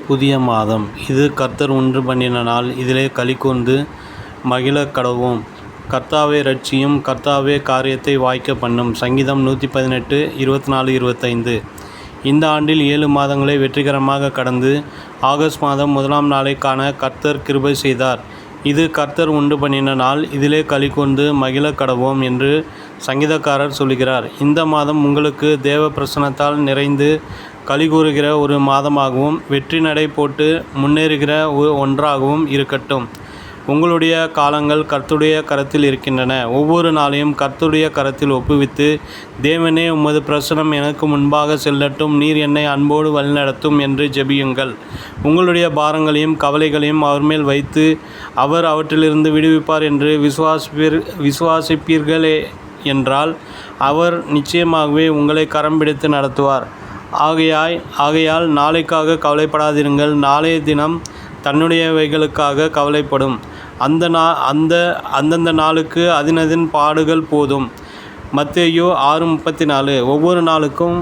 புதிய மாதம். இது கர்த்தர் உண்டு பண்ணின நாள். இதிலே களிகூர்ந்து மகிழக் கடவோம். கர்த்தாவே இரட்சியும். கர்த்தாவே காரியத்தை வாய்க்க பண்ணும். சங்கீதம் 118 24 25. இந்த ஆண்டில் 7 மாதங்களை வெற்றிகரமாக கடந்து ஆகஸ்ட் மாதம் 1ஆம் நாளைக் காண கர்த்தர் கிருபை செய்தார். இது கர்த்தர் உண்டு பண்ணின நாள். இதிலே களிகூர்ந்து மகிழக் கடவோம் என்று சங்கீதக்காரர் சொல்கிறார். இந்த மாதம் உங்களுக்கு தேவ பிரசன்னத்தால் நிறைந்து களிகூறுகிற ஒரு மாதமாகவும் வெற்றி நடை போட்டு முன்னேறுகிற ஒன்றாகவும் இருக்கட்டும். உங்களுடைய காலங்கள் கர்த்தருடைய கரத்தில் இருக்கின்றன. ஒவ்வொரு நாளையும் கர்த்தருடைய கரத்தில் ஒப்புவித்து, தேவனே, உமது பிரசன்னம் எனக்கு முன்பாக செல்லட்டும், நீர் என்னை அன்போடு வழிநடத்தும் என்று ஜெபியுங்கள். உங்களுடைய பாரங்களையும் கவலைகளையும் அவர் மேல் வைத்து அவர் அவற்றிலிருந்து விடுவிப்பார் என்று விசுவாசிப்பீர்களே என்றால் அவர் நிச்சயமாகவே உங்களை கரம் பிடித்து நடத்துவார். ஆகையால் நாளைக்காக கவலைப்படாதிருங்கள். நாளைய தினம் தன்னுடையவைகளுக்காக கவலைப்படும். அந்தந்த நாளுக்கு அதினதின் பாடுகள் போதும். மத்தேயு 6:34. ஒவ்வொரு நாளுக்கும்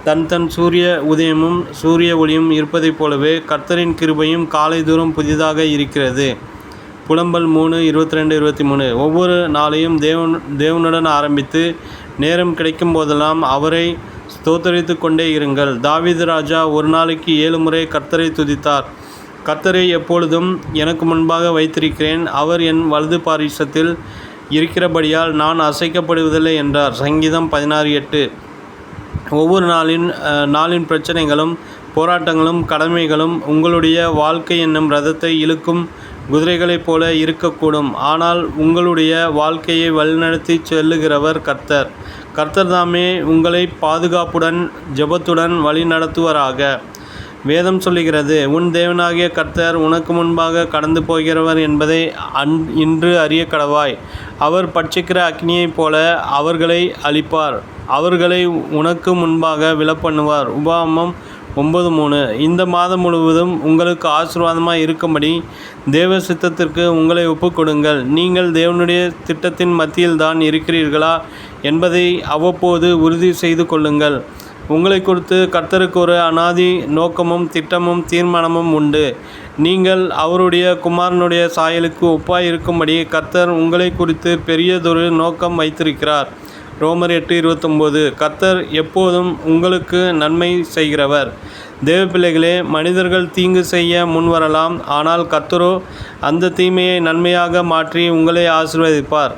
தன் சூரிய உதயமும் சூரிய ஒளியும் இருப்பதைப் போலவே கர்த்தரின் கிருபையும் காலைதோறும் புதிதாக இருக்கிறது. புலம்பல் 3:22-23. ஒவ்வொரு நாளையும் தேவனுடன் ஆரம்பித்து நேரம் கிடைக்கும் போதெல்லாம் அவரை ஸ்தோத்தரித்து கொண்டே இருங்கள். தாவீது ராஜா ஒரு நாளைக்கு 7 முறை கர்த்தரை துதித்தார். கர்த்தரை எப்பொழுதும் எனக்கு முன்பாக வைத்திருக்கிறேன், அவர் என் வலது பாரிசத்தில் இருக்கிறபடியால் நான் அசைக்கப்படுவதில்லை என்றார். சங்கீதம் 16:8. ஒவ்வொரு நாளின் பிரச்சனைகளும் போராட்டங்களும் கடமைகளும் உங்களுடைய வாழ்க்கை என்னும் இரதத்தை இழுக்கும் குதிரைகளைப் போல இருக்கக்கூடும். ஆனால் உங்களுடைய வாழ்க்கையை வழிநடத்தி செல்லுகிறவர் கர்த்தர். கர்த்தர் தாமே உங்களை பாதுகாப்புடன் ஜெபத்துடன் வழி நடத்துவராக. வேதம் சொல்லுகிறது, உன் தேவனாகிய கர்த்தர் உனக்கு முன்பாக கடந்து போகிறவர் என்பதை இன்று அறிய கடவாய். அவர் பட்சிக்கிற அக்கினியைப் போல அவர்களை அழிப்பார். அவர்களை உனக்கு முன்பாக விழப்பண்ணுவார். உபாகமம் 9:3. இந்த மாதம் முழுவதும் உங்களுக்கு ஆசீர்வாதமாய் இருக்கும்படி தேவ சித்தத்திற்கு உங்களை ஒப்புக்கொடுங்கள். நீங்கள் தேவனுடைய திட்டத்தின் மத்தியில்தான் இருக்கிறீர்களா என்பதை அவ்வப்போது உறுதி செய்து கொள்ளுங்கள். உங்களை குறித்து கர்த்தருக்கு ஒரு அநாதி நோக்கமும் திட்டமும் தீர்மானமும் உண்டு. நீங்கள் அவருடைய குமாரனுடைய சாயலுக்கு ஒப்பாய் இருக்கும்படி கர்த்தர் உங்களை குறித்து பெரியதொரு நோக்கம் வைத்திருக்கிறார். ரோமர் 8:29. கர்த்தர் எப்போதும் உங்களுக்கு நன்மை செய்கிறவர். தேவ பிள்ளைகளே, மனிதர்கள் தீங்கு செய்ய முன்வரலாம், ஆனால் கர்த்தரோ அந்த தீமையை நன்மையாக மாற்றி உங்களை ஆசீர்வதிப்பார்.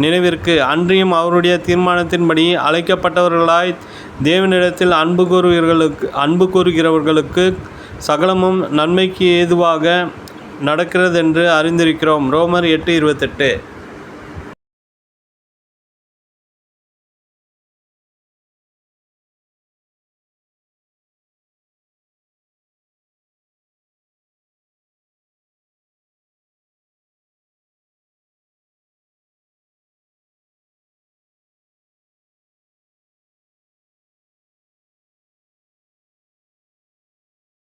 நினைவிற்கு, அன்றியும் அவருடைய தீர்மானத்தின்படி அழைக்கப்பட்டவர்களாய் தேவனிடத்தில் அன்பு கூறுகிறவர்களுக்கு சகலமும் நன்மைக்கு ஏதுவாக நடக்கிறதென்று அறிந்திருக்கிறோம். ரோமர் 8:28.